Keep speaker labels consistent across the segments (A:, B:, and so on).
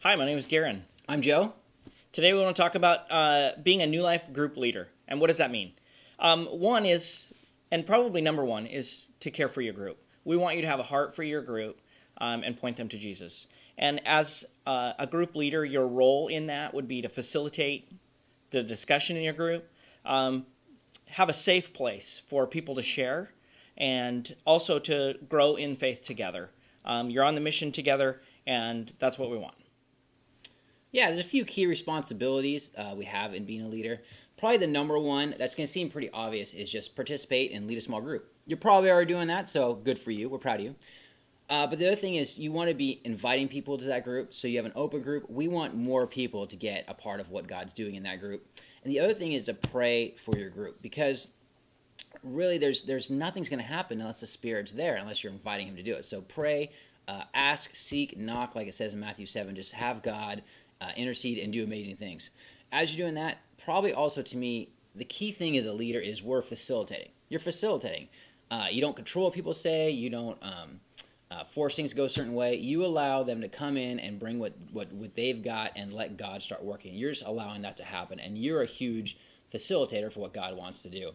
A: Hi, my name is Garen.
B: I'm Joe.
A: Today we want to talk about being a New Life group leader. And what does that mean? One is, and probably number one, is to care for your group. We want you to have a heart for your group and point them to Jesus. And as a group leader, your role in that would be to facilitate the discussion in your group, have a safe place for people to share, and also to grow in faith together. You're on the mission together, and that's what we want.
B: Yeah, there's a few key responsibilities we have in being a leader. Probably the number one that's going to seem pretty obvious is just participate and lead a small group. You're probably already doing that, so good for you. We're proud of you. But the other thing is you want to be inviting people to that group, so you have an open group. We want more people to get a part of what God's doing in that group. And the other thing is to pray for your group, because really there's nothing's going to happen unless the Spirit's there, unless you're inviting Him to do it. So pray, ask, seek, knock, like it says in Matthew 7. Just have God intercede and do amazing things. As you're doing that, probably also to me, the key thing as a leader is we're facilitating. You're facilitating. You don't control what people say. You don't force things to go a certain way. You allow them to come in and bring what they've got and let God start working. You're just allowing that to happen, and you're a huge facilitator for what God wants to do.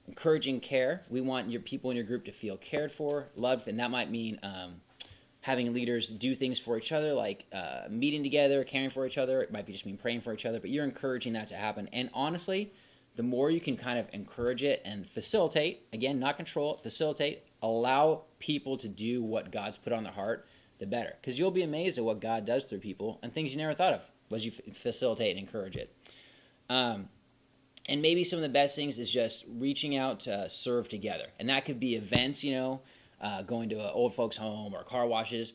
B: Encouraging care. We want your people in your group to feel cared for, loved, and that might mean having leaders do things for each other, like meeting together, caring for each other. It might be just mean praying for each other, but you're encouraging that to happen. And honestly, the more you can kind of encourage it and facilitate, again, not control it, facilitate, allow people to do what God's put on their heart, the better. Because you'll be amazed at what God does through people and things you never thought of was you facilitate and encourage it. And maybe some of the best things is just reaching out to serve together. And that could be events, going to an old folks home or car washes,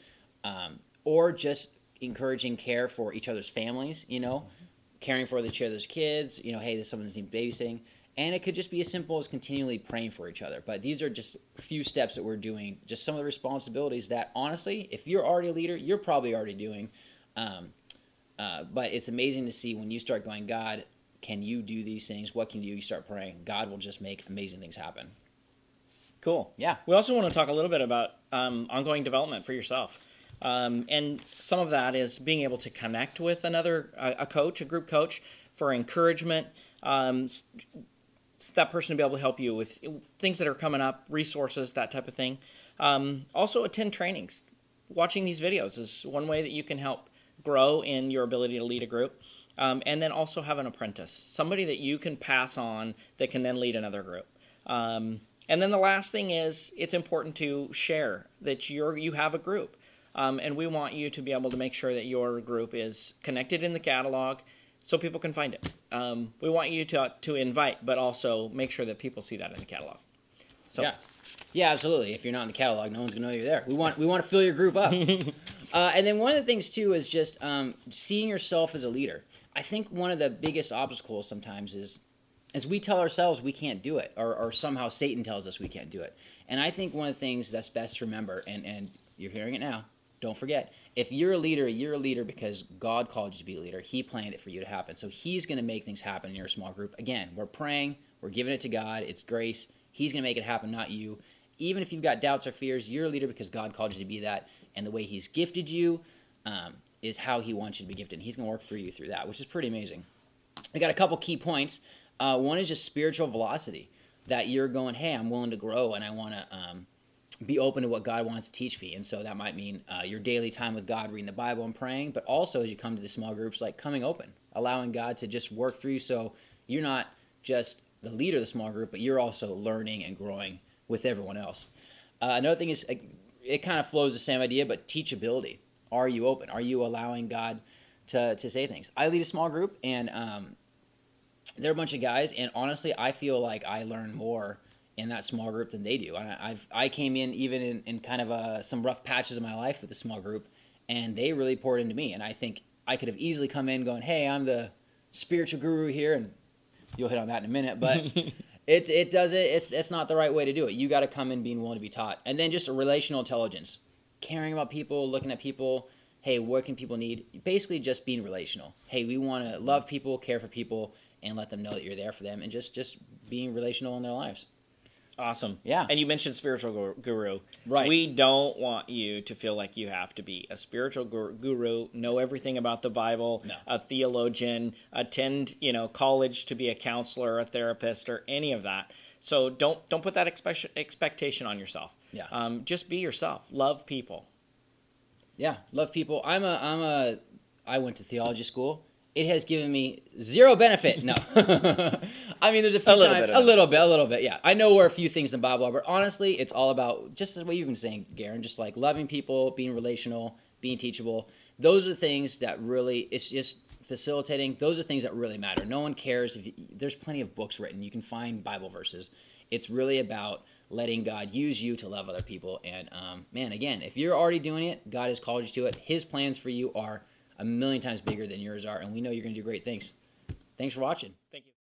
B: or just encouraging care for each other's families, caring for each other's kids, hey, there's someone that's babysitting. And it could just be as simple as continually praying for each other. But these are just a few steps that we're doing, just some of the responsibilities that, honestly, if you're already a leader, you're probably already doing. But it's amazing to see when you start going, God, can you do these things? What can you do? You start praying. God will just make amazing things happen.
A: Cool.
B: Yeah.
A: We also want to talk a little bit about ongoing development for yourself. And some of that is being able to connect with a coach, a group coach, for encouragement, that person to be able to help you with things that are coming up, resources, that type of thing. Also attend trainings. Watching these videos is one way that you can help grow in your ability to lead a group. And then also have an apprentice, somebody that you can pass on that can then lead another group. And then the last thing is it's important to share that you have a group. And we want you to be able to make sure that your group is connected in the catalog so people can find it. We want you to invite, but also make sure that people see that in the catalog. So,
B: Yeah, absolutely. If you're not in the catalog, no one's going to know you're there. We want to fill your group up. And then one of the things, too, is just seeing yourself as a leader. I think one of the biggest obstacles sometimes is we tell ourselves we can't do it, or somehow Satan tells us we can't do it. And I think one of the things that's best to remember, and you're hearing it now, don't forget, if you're a leader because God called you to be a leader. He planned it for you to happen. So He's going to make things happen in your small group. Again, we're praying, we're giving it to God, it's grace. He's going to make it happen, not you. Even if you've got doubts or fears, you're a leader because God called you to be that. And the way He's gifted you is how He wants you to be gifted. And He's going to work through you through that, which is pretty amazing. I got a couple key points. One is just spiritual velocity, that you're going, hey, I'm willing to grow and I want to be open to what God wants to teach me. And so that might mean your daily time with God, reading the Bible and praying, but also as you come to the small groups, like coming open, allowing God to just work through you so you're not just the leader of the small group, but you're also learning and growing with everyone else. Another thing is, it kind of flows the same idea, but teachability. Are you open? Are you allowing God to say things? I lead a small group, and they're a bunch of guys, and honestly, I feel like I learn more in that small group than they do. I came in even in kind of some rough patches of my life with the small group, and they really poured into me. And I think I could have easily come in going, hey, I'm the spiritual guru here, and you'll hit on that in a minute, but it's not the right way to do it. You got to come in being willing to be taught. And then just a relational intelligence, caring about people, looking at people. Hey, what can people need? Basically just being relational. Hey, we want to love people, care for people, and let them know that you're there for them, and just being relational in their lives.
A: Awesome.
B: Yeah.
A: And you mentioned spiritual guru.
B: Right.
A: We don't want you to feel like you have to be a spiritual guru, know everything about the Bible,
B: No.
A: a theologian, attend, college to be a counselor, a therapist, or any of that. So don't put that expectation on yourself.
B: Yeah.
A: Just be yourself. Love people.
B: Yeah, love people. I went to theology school. It has given me zero benefit. No. I mean, there's a few
A: A little
B: times,
A: bit.
B: a little bit, yeah. I know where a few things in the Bible are, but honestly, it's all about, just what you've been saying, Garen, just like loving people, being relational, being teachable. Those are the things that really, it's just facilitating. Those are things that really matter. No one cares. There's plenty of books written. You can find Bible verses. It's really about letting God use you to love other people. And, man, again, if you're already doing it, God has called you to it. His plans for you are a million times bigger than yours are, and we know you're going to do great things. Thanks for watching.
A: Thank you.